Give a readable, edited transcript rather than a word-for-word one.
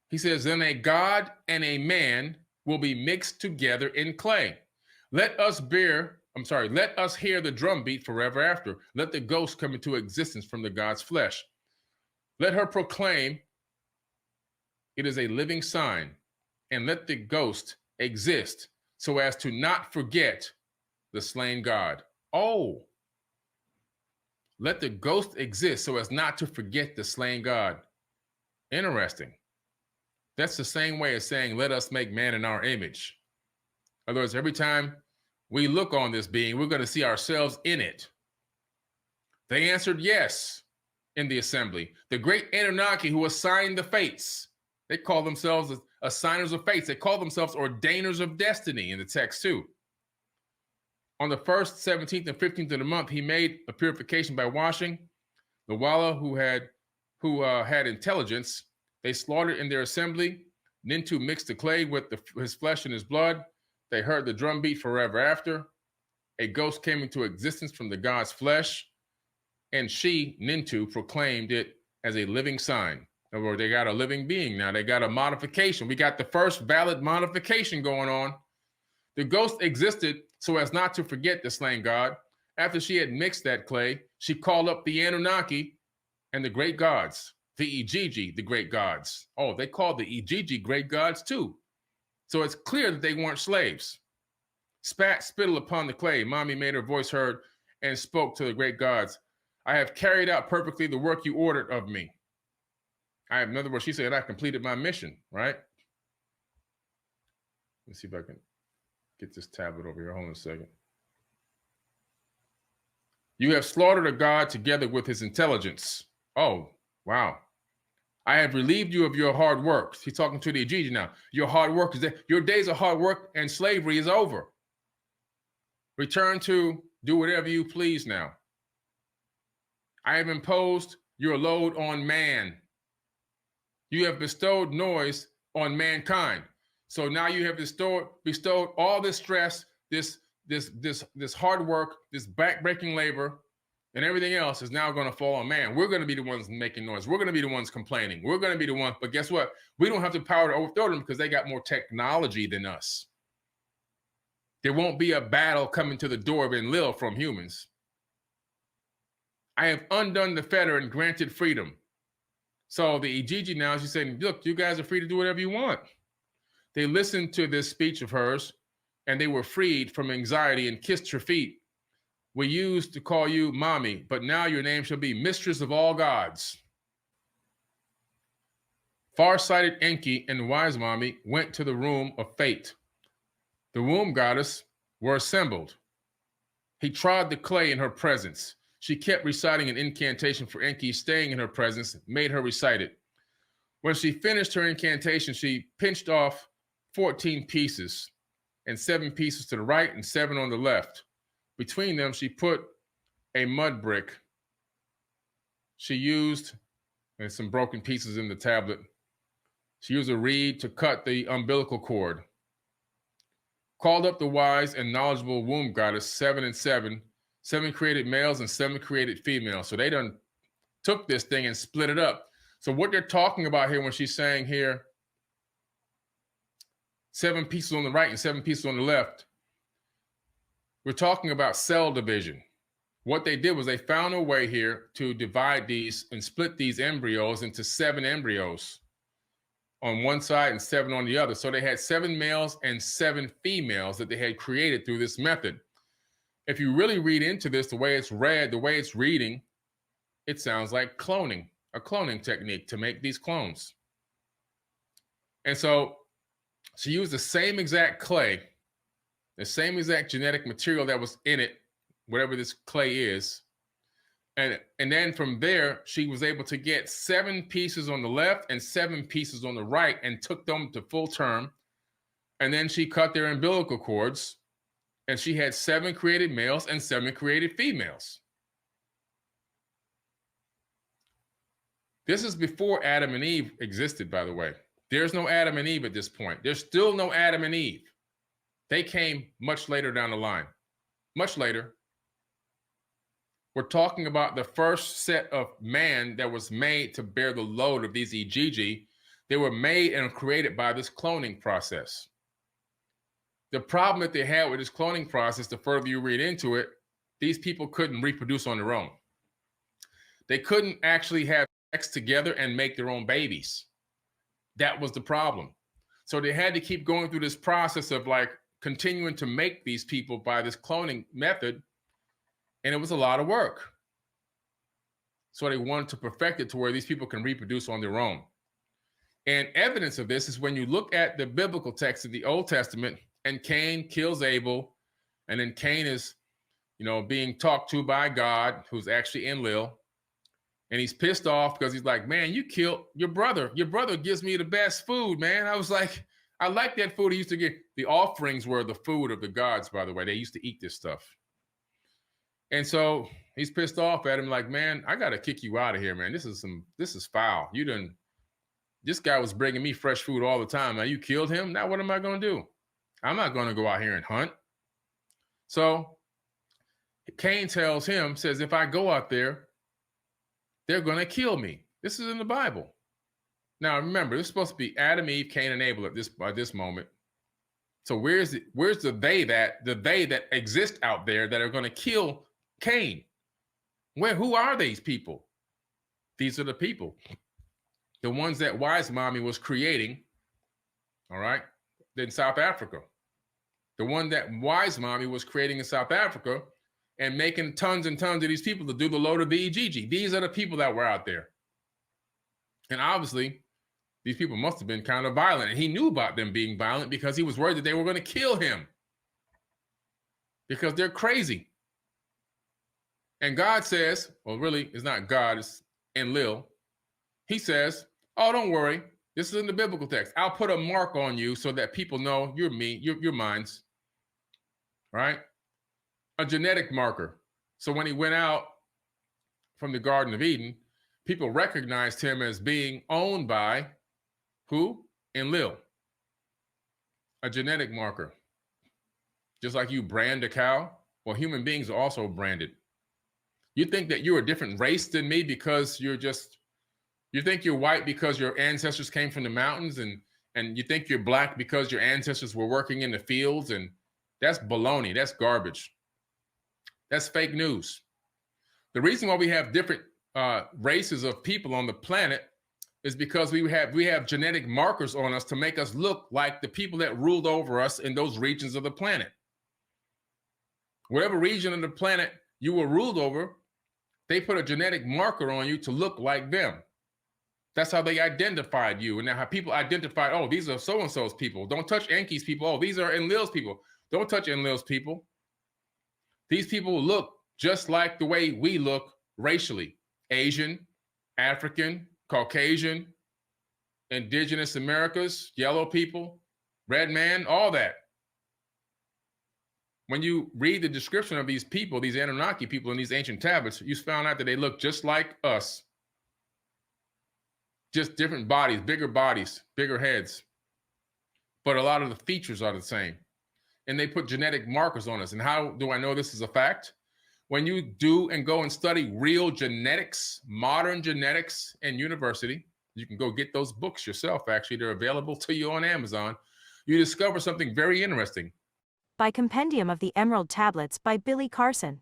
He says, then a God and a man will be mixed together in clay. Let us hear the drum beat forever after. Let the ghost come into existence from the God's flesh. Let her proclaim it is a living sign, and let the ghost exist so as to not forget the slain God. Oh, let the ghost exist so as not to forget the slain God. Interesting. That's the same way as saying, let us make man in our image. In other words, every time we look on this being, we're going to see ourselves in it. They answered yes in the assembly. The great Anunnaki who assigned the fates, they call themselves assigners of fates. They call themselves ordainers of destiny in the text too. On the 1st, 17th, and 15th of the month, he made a purification by washing. The Walla who had intelligence, they slaughtered in their assembly. Nintu mixed the clay with his flesh and his blood. They heard the drum beat forever after. A ghost came into existence from the God's flesh, and she, Nintu, proclaimed it as a living sign. In other words, they got a living being now. They got a modification. We got the first valid modification going on. The ghost existed so as not to forget the slain God. After she had mixed that clay, she called up the Anunnaki and the great gods, the Ijiji, the great gods. Oh, they called the Ijiji great gods too. So it's clear that they weren't slaves. Spat spittle upon the clay. Mommy made her voice heard and spoke to the great gods. I have carried out perfectly the work you ordered of me. In other words, she said, I completed my mission, right? Let's see if I can get this tablet over here. Hold on a second. You have slaughtered a god together with his intelligence. Oh, wow. I have relieved you of your hard work. He's talking to the Ijiji now. Your hard work your days of hard work and slavery is over. Return to do whatever you please now. I have imposed your load on man. You have bestowed noise on mankind. So now you have bestowed all this stress, this hard work, this backbreaking labor, and everything else is now going to fall on man. We're going to be the ones making noise. We're going to be the ones complaining. We're going to be the ones. But guess what? We don't have the power to overthrow them because they got more technology than us. There won't be a battle coming to the door of Enlil from humans. I have undone the fetter and granted freedom. So the Ijiji now, she's saying, look, you guys are free to do whatever you want. They listened to this speech of hers, and they were freed from anxiety and kissed her feet. We used to call you mommy, but now your name shall be mistress of all gods. Far-sighted Enki and wise mommy went to the room of fate. The womb goddess were assembled. He trod the clay in her presence. She kept reciting an incantation for Enki, staying in her presence, made her recite it. When she finished her incantation, she pinched off 14 pieces, and 7 pieces to the right and 7 on the left. Between them, she put a mud brick. She used, and some broken pieces in the tablet, she used a reed to cut the umbilical cord. Called up the wise and knowledgeable womb goddess, 7 and 7. 7 created males and 7 created females. So they done took this thing and split it up. So what they're talking about here when she's saying here, 7 pieces on the right and 7 pieces on the left, we're talking about cell division. What they did was they found a way here to divide these and split these embryos into 7 embryos on one side and 7 on the other. So they had 7 males and 7 females that they had created through this method. If you really read into this, the way it's read, the way it's reading, it sounds like cloning, a cloning technique to make these clones. And so she used the same exact clay, the same exact genetic material that was in it, whatever this clay is. And then from there, she was able to get 7 pieces on the left and 7 pieces on the right and took them to full term. And then she cut their umbilical cords. And she had 7 created males and 7 created females. This is before Adam and Eve existed, by the way. There's no Adam and Eve at this point. There's still no Adam and Eve. They came much later down the line. Much later. We're talking about the first set of man that was made to bear the load of these Ijiji. They were made and created by this cloning process. The problem that they had with this cloning process, the further you read into it, these people couldn't reproduce on their own. They couldn't actually have sex together and make their own babies. That was the problem. So they had to keep going through this process of like continuing to make these people by this cloning method. And it was a lot of work. So they wanted to perfect it to where these people can reproduce on their own. And evidence of this is when you look at the biblical text of the Old Testament, and Cain kills Abel, and then Cain is, being talked to by God, who's actually Enlil, and he's pissed off because he's like, man, you killed your brother. Your brother gives me the best food, man. I was like, I like that food he used to get. The offerings were the food of the gods, by the way. They used to eat this stuff. And so he's pissed off at him, like, man, I got to kick you out of here, man. This is foul. This guy was bringing me fresh food all the time. Now you killed him. Now what am I going to do? I'm not going to go out here and hunt. So Cain tells him, says, if I go out there, they're going to kill me. This is in the Bible. Now, remember, this is supposed to be Adam, Eve, Cain, and Abel at this moment. So where's the they that exist out there that are going to kill Cain? Who are these people? These are the people. The ones that Wise Mommy was creating, all right, in South Africa. The one that Wise Mommy was creating in South Africa and making tons and tons of these people to do the load of the Ijiji. These are the people that were out there. And obviously, these people must have been kind of violent. And he knew about them being violent because he was worried that they were going to kill him. Because they're crazy. And God says, well, really, it's not God, it's Enlil. He says, oh, don't worry. This is in the biblical text. I'll put a mark on you so that people know you're me, you're mine. Right? A genetic marker. So when he went out from the Garden of Eden, people recognized him as being owned by who? Enlil. A genetic marker. Just like you brand a cow, well, human beings are also branded. You think that you're a different race than me because you think you're white because your ancestors came from the mountains, and you think you're black because your ancestors were working in the fields, and that's baloney. That's garbage. That's fake news. The reason why we have different races of people on the planet is because we have genetic markers on us to make us look like the people that ruled over us in those regions of the planet. Whatever region of the planet you were ruled over, they put a genetic marker on you to look like them. That's how they identified you. And now how people identified, oh, these are so-and-so's people. Don't touch Enki's people. Oh, these are Enlil's people. Don't touch Enlil's people. These people look just like the way we look racially. Asian, African, Caucasian, indigenous Americas, yellow people, red man, all that. When you read the description of these people, these Anunnaki people in these ancient tablets, you found out that they look just like us. Just different bodies, bigger heads. But a lot of the features are the same. And they put genetic markers on us. And how do I know this is a fact? When you do and go and study real genetics, modern genetics in university, you can go get those books yourself, actually. They're available to you on Amazon. You discover something very interesting. By Compendium of the Emerald Tablets by Billy Carson.